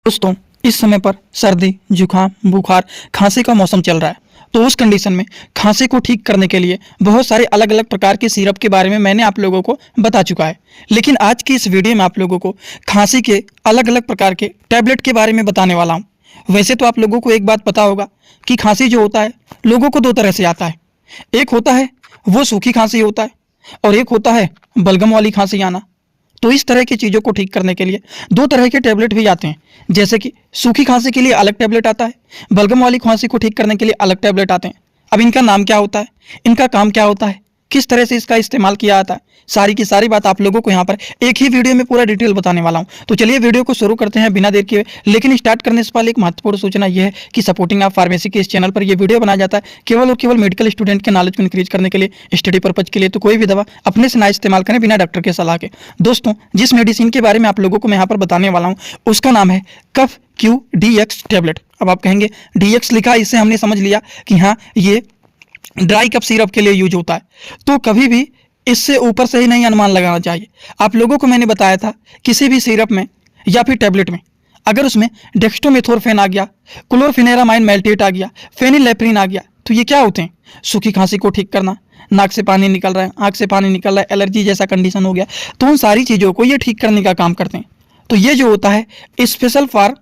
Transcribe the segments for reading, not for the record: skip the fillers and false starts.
दोस्तों, इस समय पर सर्दी, जुकाम, बुखार, खांसी का मौसम चल रहा है। तो उस कंडीशन में खांसी को ठीक करने के लिए बहुत सारे अलग अलग प्रकार के सिरप के बारे में मैंने आप लोगों को बता चुका है। लेकिन आज की इस वीडियो में आप लोगों को खांसी के अलग अलग प्रकार के टैबलेट के बारे में बताने वाला हूँ। वैसे तो आप लोगों को एक बात पता होगा कि खांसी जो होता है लोगों को दो तरह से आता है। एक होता है वो सूखी खांसी होता है और एक होता है बलगम वाली खांसी आना। तो इस तरह की चीज़ों को ठीक करने के लिए दो तरह के टैबलेट भी आते हैं। जैसे कि सूखी खांसी के लिए अलग टैबलेट आता है, बलगम वाली खांसी को ठीक करने के लिए अलग टैबलेट आते हैं। अब इनका नाम क्या होता है, इनका काम क्या होता है, किस तरह से इसका इस्तेमाल किया जाता है, सारी की सारी बात आप लोगों को यहाँ पर एक ही वीडियो में पूरा डिटेल बताने वाला हूँ। तो चलिए वीडियो को शुरू करते हैं बिना देर किए। लेकिन स्टार्ट करने से पहले एक महत्वपूर्ण सूचना यह है कि सपोर्टिंग ऑफ फार्मेसी के इस चैनल पर यह वीडियो बनाया जाता है केवल और केवल मेडिकल स्टूडेंट के नॉलेज को इंक्रीज करने के लिए, स्टडी पर्पज के लिए। तो कोई भी दवा अपने से ना इस्तेमाल करें बिना डॉक्टर के सलाह के। दोस्तों, जिस मेडिसिन के बारे में आप लोगों को मैं यहाँ पर बताने वाला हूँ उसका नाम है कफ क्यू DX टैबलेट। अब आप कहेंगे DX लिखा, इससे हमने समझ लिया कि हाँ ये ड्राई कफ सिरप के लिए यूज होता है। तो कभी भी इससे ऊपर से ही नहीं अनुमान लगाना चाहिए। आप लोगों को मैंने बताया था किसी भी सिरप में या फिर टैबलेट में अगर उसमें डेक्स्ट्रोमेथोर्फेन आ गया, क्लोरफिनेरामाइन मेल्टेट आ गया, फेनिलेप्रिन आ गया, तो ये क्या होते हैं? सूखी खांसी को ठीक करना, नाक से पानी निकल रहा है, आँख से पानी निकल रहा है, एलर्जी जैसा कंडीशन हो गया, तो उन सारी चीज़ों को ये ठीक करने का काम करते हैं। तो ये जो होता है स्पेशल फॉर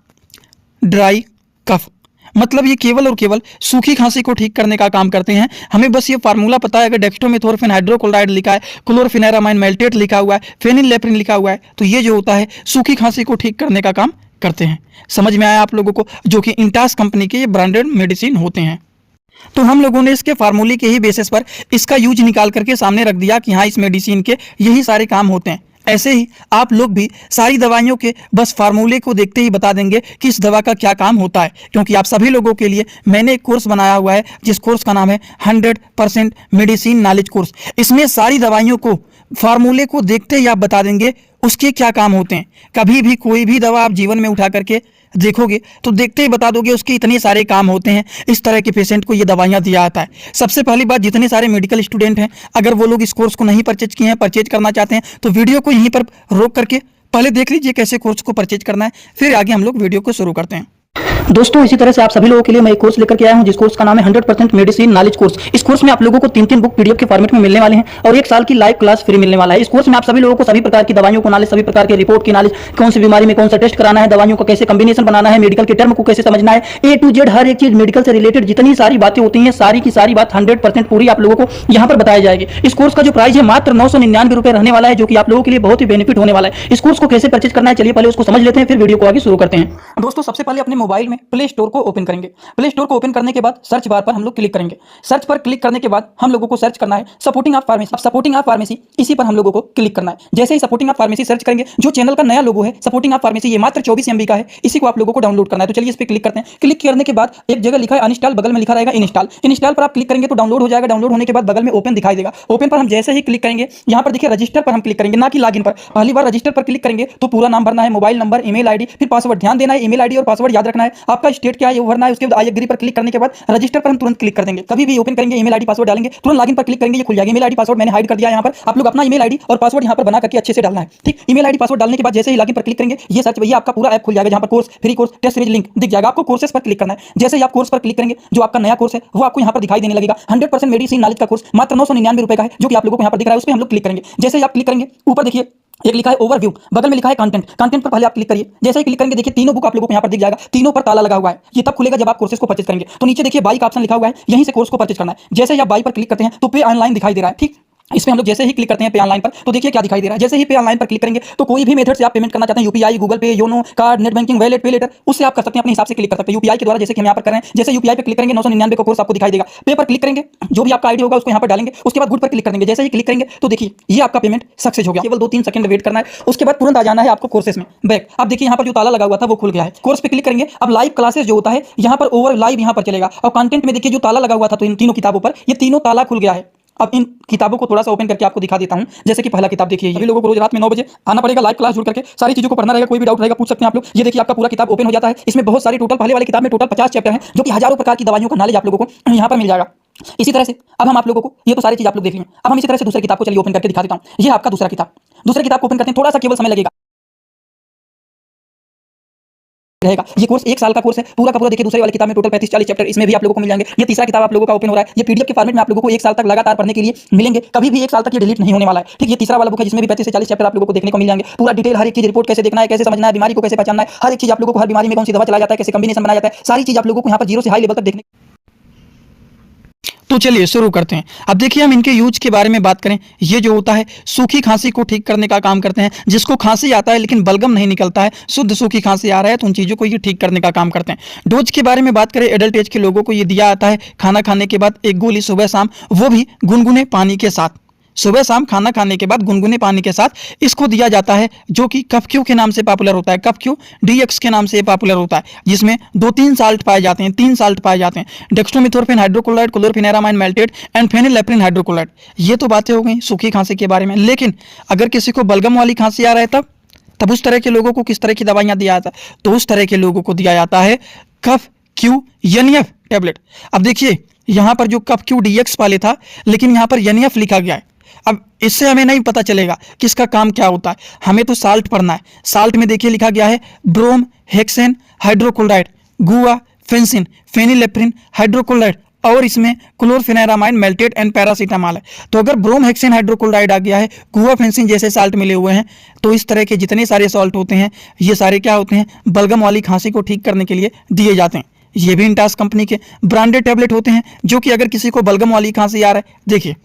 ड्राई कफ, मतलब ये केवल और केवल सूखी खांसी को ठीक करने का काम करते हैं। हमें बस ये फार्मूला पता है, अगर डेक्स्ट्रोमेथोर्फेन हाइड्रोक्लोराइड लिखा है, क्लोरफिनेरामाइन मेल्टेट लिखा हुआ है, फेनिलेप्रिन लिखा हुआ है, तो ये जो होता है सूखी खांसी को ठीक करने का काम करते हैं। समझ में आया आप लोगों को? जो कि इंटास कंपनी के ये ब्रांडेड मेडिसिन होते हैं। तो हम लोगों ने इसके फार्मूले के ही बेसिस पर इसका यूज निकाल करके सामने रख दिया कि हाँ इस मेडिसिन के यही सारे काम होते हैं। ऐसे ही आप लोग भी सारी दवाइयों के बस फार्मूले को देखते ही बता देंगे कि इस दवा का क्या काम होता है, क्योंकि आप सभी लोगों के लिए मैंने एक कोर्स बनाया हुआ है जिस कोर्स का नाम है 100% मेडिसिन नॉलेज कोर्स। इसमें सारी दवाइयों को फार्मूले को देखते ही आप बता देंगे उसके क्या काम होते हैं। कभी भी कोई भी दवा आप जीवन में उठा करके देखोगे तो देखते ही बता दोगे उसके इतने सारे काम होते हैं। इस तरह के पेशेंट को ये दवाइयाँ दिया जाता है। सबसे पहली बात, जितने सारे मेडिकल स्टूडेंट हैं अगर वो लोग इस कोर्स को नहीं परचेज किए हैं, परचेज करना चाहते हैं, तो वीडियो को यहीं पर रोक करके पहले देख लीजिए कैसे कोर्स को परचेज करना है, फिर आगे हम लोग वीडियो को शुरू करते हैं। दोस्तों, इसी तरह से आप सभी लोगों के लिए मैं एक कोर्स लेकर के आया हूं जिस कोर्स का नाम है 100% मेडिसिन नॉलेज कोर्स। इस कोर्स में आप लोगों को 3 बुक PDF के फॉर्मेट में मिलने वाले हैं और 1 साल की लाइव क्लास फ्री मिलने वाला है। इस कोर्स में आप सभी लोगों को सभी प्रकार की दवाइयों को नॉलेज, सभी प्रकार के रिपोर्ट की नॉलेज, कौन सी बीमारी में कौन सा टेस्ट कराना है, दवाइयों का कैसे कॉम्बिनेशन बनाना है, मेडिकल के टर्म को कैसे समझना है, A to Z हर एक चीज मेडिकल से रिलेटेड जितनी सारी बातें होती हैं सारी की सारी बात 100% पूरी आप लोगों को यहाँ पर बताई जाएगी। इस कोर्स का जो प्राइस है मात्र 999 रुपए रहने वाला है, जो कि आप लोगों के लिए बहुत ही बेनिफिट होने वाला है। इस कोर्स को कैसे परचेज करना है चलिए पहले उसको समझ लेते हैं, फिर वीडियो को आगे शुरू करते हैं। दोस्तों, सबसे पहले अपने मोबाइल में प्ले स्टोर को ओपन करेंगे। प्ले स्टोर को ओपन करने के बाद सर्च बार पर हम लोग क्लिक करेंगे। सर्च पर क्लिक करने के बाद हम लोगों को सर्च करना है सपोर्टिंग ऑफ फार्मेसी। अब सपोर्टिंग ऑफ फार्मेसी इसी पर हम लोगों को क्लिक करना है। जैसे ही सपोर्टिंग ऑफ फार्मेसी सर्च करेंगे, जो चैनल का नया लोगो है सपोर्टिंग ऑफ फार्मेसी, ये मात्र 24 MB का है, इसी को आप लोगों को डाउनलोड करना है। तो चलिए इस पर क्लिक करते हैं। क्लिक करने के बाद एक जगह लिखा है अनइंस्टॉल, बगल में लिखा रहेगा इंस्टॉल। इंस्टॉल पर आप क्लिक करेंगे तो डाउनलोड हो जाएगा। डाउनलोड होने के बाद बगल में ओपन दिखाई देगा। ओपन पर हम जैसे ही क्लिक करेंगे, यहाँ पर देखिए रजिस्टर पर हम क्लिक करेंगे, ना कि लॉगिन पर। पहली बार रजिस्टर पर क्लिक करेंगे तो पूरा नाम भरना है, मोबाइल नंबर, ईमेल आईडी, फिर पासवर्ड। ध्यान देना है ईमेल आईडी और पासवर्ड याद रखना है। आपका स्टेट क्या है वो भरना है। उसके बाद आई एग्री पर क्लिक करने के बाद रजिस्टर पर हम तुरंत क्लिक कर देंगे। कभी भी ओपन करेंगे ईमेल आईडी पासवर्ड डालेंगे, तुरंत लॉगिन पर क्लिक करेंगे, ये खुल जाएगा। ईमेल आईडी पासवर्ड मैंने हाइड कर दिया है। यहाँ पर आप लोग अपना ईमेल आईडी और पासवर्ड यहाँ पर बना करके अच्छे से डालना है, ठीक। ईमेल आईडी पासवर्ड डालने के बाद जैसे ही लॉगिन पर क्लिक करेंगे, ये सर्च भैया आपका पूरा ऐप खुल जाएगा, जहाँ पर course, free course, test series link दिख जाएगा। आपको कोर्सेस पर क्लिक करना है। जैसे ही आप कोर्स पर क्लिक करेंगे, जो आपका नया कोर्स है वो आपको यहाँ पर दिखाई देने लगेगा। 100% मेडिसिन नॉलेज का कोर्स मात्र 999 रुपए का है, जो कि आप लोगों को यहाँ पर दिख रहा है। उस पर हम लोग क्लिक करेंगे। जैसे ही आप क्लिक करेंगे, ऊपर देखिए एक लिखा है ओवरव्यू, बगल में लिखा है कंटेंट। कंटेंट पर पहले आप क्लिक करिए। जैसे ही क्लिक करेंगे देखिए तीनों बुक आप लोगों को यहाँ पर दिख जाएगा। तीनों पर ताला लगा हुआ है। ये तब खुलेगा जब आप कोर्सेज को परचेज करेंगे। तो नीचे देखिए बाई का ऑप्शन लिखा हुआ है, यहीं से कोर्स को परचेज करना है। जैसे ही आप बाई पर क्लिक करते हैं तो पे ऑनलाइन दिखाई दे रहा है, ठीक। इस पे हम लोग जैसे ही क्लिक करते हैं पे ऑनलाइन पर, तो देखिए क्या दिखाई दे रहा है। जैसे ही पे ऑनलाइन पर क्लिक करेंगे तो कोई भी मेथड से आप पेमेंट करना चाहते हैं, यूपीआई, गूगल पे, YONO, card, net banking, wallet, पे लेटर, उससे आप कर सकते हैं। अपने हिसाब से क्लिक कर सकते हैं यूपीआई के द्वारा, जैसे कि हम यहाँ पर कर रहे हैं। जैसे यूपीआई पे क्लिक करेंगे 999 का कोर्स आपको दिखाई देगा। पे पर क्लिक करेंगे, जो भी आपका आईडी होगा उसको यहाँ पर डालेंगे। उसके बाद गुड पर क्लिक कर देंगे। जैसे ही क्लिक करेंगे तो देखिए ये आपका पेमेंट सक्सेस हो गया। केवल 2-3 सेकंड वेट करना है, उसके बाद तुरंत आ जाना है आपको कोर्सेज में बैक। अब देखिए यहाँ पर जो ताला लगा हुआ था वो खुल गया है। कोर्स पे क्लिक करेंगे। अब लाइव क्लासेस जो होता है यहाँ पर ओवर लाइव यहाँ पर चलेगा। और कंटेंट में देखिए जो ताला लगा हुआ था तो इन तीनों किताबों पर ये तीनों ताला खुल गया है। अब इन किताबों को थोड़ा सा ओपन करके आपको दिखा देता हूं। जैसे कि पहला किताब देखिए, सभी लोगों को रोज रात में 9 बजे आना पड़ेगा, लाइव क्लास जुड़ करके सारी चीजों को पढ़ना रहेगा। कोई भी डाउट रहेगा पूछ सकते हैं आप लोग। ये देखिए आपका पूरा किताब ओपन हो जाता है। इसमें बहुत सारी टोटल, पहले वाली किताब में टोटल 50 चैप्टर हैं, जो कि हजारों प्रकार की दवाइयों का नॉलेज आप लोगों को यहाँ पर मिल जाएगा। इसी तरह से अब हम आप लोगों को ये तो सारी चीज आप लोग देख लें। अब हम इसी तरह से दूसरी किताब को चलिए ओपन करके दिखा देता हूँ। ये आपका दूसरा किताब। दूसरी किताब को ओपन करते हैं, थोड़ा सा केवल समय लगेगा। रहेगा। ये कोर्स 1 साल का कोर्स है, पूरा का पूरा देखिए दूसरे वाली किताब में टोटल 35-40 चैप्टर इसमें भी आप लोगों को मिल जाएंगे। ये तीसरा किताब आप लोगों का ओपन हो रहा है, ये पीडीएफ के फॉर्मेट में आप लोगों को 1 साल तक लगातार पढ़ने के लिए मिलेंगे, कभी भी 1 साल तक ये डिलीट नहीं होने वाला है। ठीक, ये तीसरा वाला बुक है जिसमें भी 35 से 40 चैप्टर आप लोगों को देखने को मिल जाएंगे। पूरा डिटेल हर एक चीज, रिपोर्ट कैसे देखना है, कैसे समझना है, बीमारी को कैसे पहचानना है, हर एक चीज आप लोगों को, हर बीमारी में कौन सी दवा चलाया जाता है, कैसे कॉम्बिनेशन बनाया जाता है, सारी चीज आप लोगों को यहाँ पर जीरो से हाई लेवल तक देखने। तो चलिए शुरू करते हैं। अब देखिए हम इनके यूज के बारे में बात करें। ये जो होता है सूखी खांसी को ठीक करने का काम करते हैं। जिसको खांसी आता है लेकिन बलगम नहीं निकलता है, शुद्ध सूखी खांसी आ रहा है, तो उन चीज़ों को ये ठीक करने का काम करते हैं। डोज के बारे में बात करें, एडल्ट एज के लोगों को ये दिया जाता है खाना खाने के बाद 1 गोली सुबह शाम, वो भी गुनगुने पानी के साथ। सुबह शाम खाना खाने के बाद गुनगुने पानी के साथ इसको दिया जाता है, जो कि कफक्यू के नाम से पॉपुलर होता है। कफक्यू डीएक्स के नाम से पॉपुलर होता है, जिसमें 2-3 साल्ट पाए जाते हैं, 3 साल्ट पाए जाते हैं, डेक्स्ट्रोमेथोर्फिन हाइड्रोक्लोराइड, क्लोरफेनेरामाइन मेल्टेट एंड फेनिलेप्रिन हाइड्रोक्लोराइड। ये तो बातें हो गई सूखी खांसी के बारे में। लेकिन अगर किसी को बलगम वाली खांसी आ रहा है तब उस तरह के लोगों को किस तरह की दवाइयाँ दिया जाता है? तो उस तरह के लोगों को दिया जाता है कफ क्यू एनएफ टैबलेट। अब देखिए यहाँ पर जो कफ क्यू डीएक्स वाले था, लेकिन यहाँ पर एनएफ लिखा गया है। अब इससे हमें नहीं पता चलेगा कि इसका काम क्या होता है, हमें तो साल्ट पढ़ना है। साल्ट में देखिए लिखा गया है ब्रोम हेक्सेन हाइड्रोक्लोराइड, गुआ फेंसिन फेनिलेप्रिन हाइड्रोक्लोराइड, और इसमें क्लोरफेनेरामाइन मेल्टेट एंड पैरासीटामॉल है। तो अगर ब्रोम हेक्सेन हाइड्रोक्लोराइड आ गया है, गुआ फेंसिन जैसे साल्ट मिले हुए हैं, तो इस तरह के जितने सारे सॉल्ट होते हैं ये सारे क्या होते हैं, बलगम वाली खांसी को ठीक करने के लिए दिए जाते हैं। ये भी इंटास कंपनी के ब्रांडेड टैबलेट होते हैं, जो कि अगर किसी को बलगम वाली खांसी आ रहा है, देखिए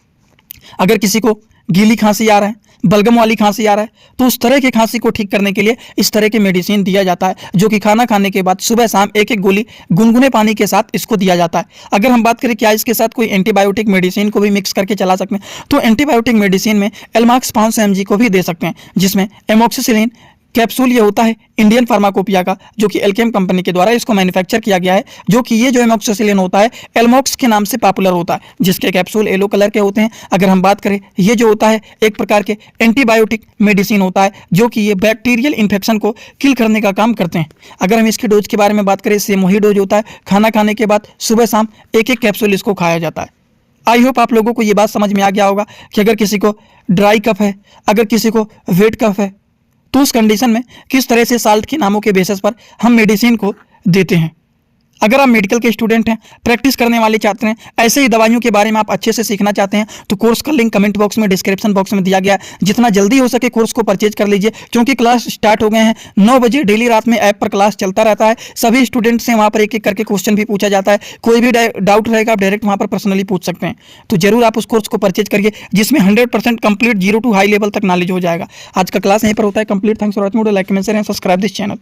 अगर किसी को गीली खांसी आ रहा है, बलगम वाली खांसी आ रहा है, तो उस तरह की खांसी को ठीक करने के लिए इस तरह के मेडिसिन दिया जाता है, जो कि खाना खाने के बाद सुबह शाम 1-1 गोली गुनगुने पानी के साथ इसको दिया जाता है। अगर हम बात करें क्या इसके साथ कोई एंटीबायोटिक मेडिसिन को भी मिक्स करके चला सकते हैं, तो एंटीबायोटिक मेडिसिन में एलमाक्स 500 mg को भी दे सकते हैं, जिसमें एमोक्सिसिलिन कैप्सूल ये होता है इंडियन फार्माकोपिया का, जो कि एल्केम कंपनी के द्वारा इसको मैन्युफैक्चर किया गया है, जो कि ये जो एमोक्सिसिलिन होता है एलमॉक्स के नाम से पॉपुलर होता है, जिसके कैप्सूल येलो कलर के होते हैं। अगर हम बात करें, ये जो होता है एक प्रकार के एंटीबायोटिक मेडिसिन होता है, जो कि ये बैक्टीरियल इन्फेक्शन को किल करने का काम करते हैं। अगर हम इसके डोज के बारे में बात करें, सेम वही डोज होता है, खाना खाने के बाद सुबह शाम 1-1 कैप्सूल इसको खाया जाता है। आई होप आप लोगों को ये बात समझ में आ गया होगा कि अगर किसी को ड्राई कफ है, अगर किसी को वेट कफ है, तो उस कंडीशन में किस तरह से साल्ट के नामों के बेसिस पर हम मेडिसिन को देते हैं। अगर आप मेडिकल के स्टूडेंट हैं, प्रैक्टिस करने वाले छात्र हैं, ऐसे ही दवाइयों के बारे में आप अच्छे से सीखना चाहते हैं, तो कोर्स का लिंक कमेंट बॉक्स में, डिस्क्रिप्शन बॉक्स में दिया गया है। जितना जल्दी हो सके कोर्स को परचेज कर लीजिए, क्योंकि क्लास स्टार्ट हो गए हैं। 9 बजे डेली रात में ऐप पर क्लास चलता रहता है। सभी स्टूडेंट से वहाँ पर एक-एक करके क्वेश्चन भी पूछा जाता है। कोई भी डाउट रहेगा आप डायरेक्ट वहाँ पर पर्सनली पूछ सकते हैं। तो जरूर आप उस कोर्स को परचेज करिए, जिसमें 100% कंप्लीट 0 to हाई लेवल तक नॉलेज हो जाएगा। आज का क्लास यहीं पर होता है complete. Thanks for watching, like comment share and subscribe this channel.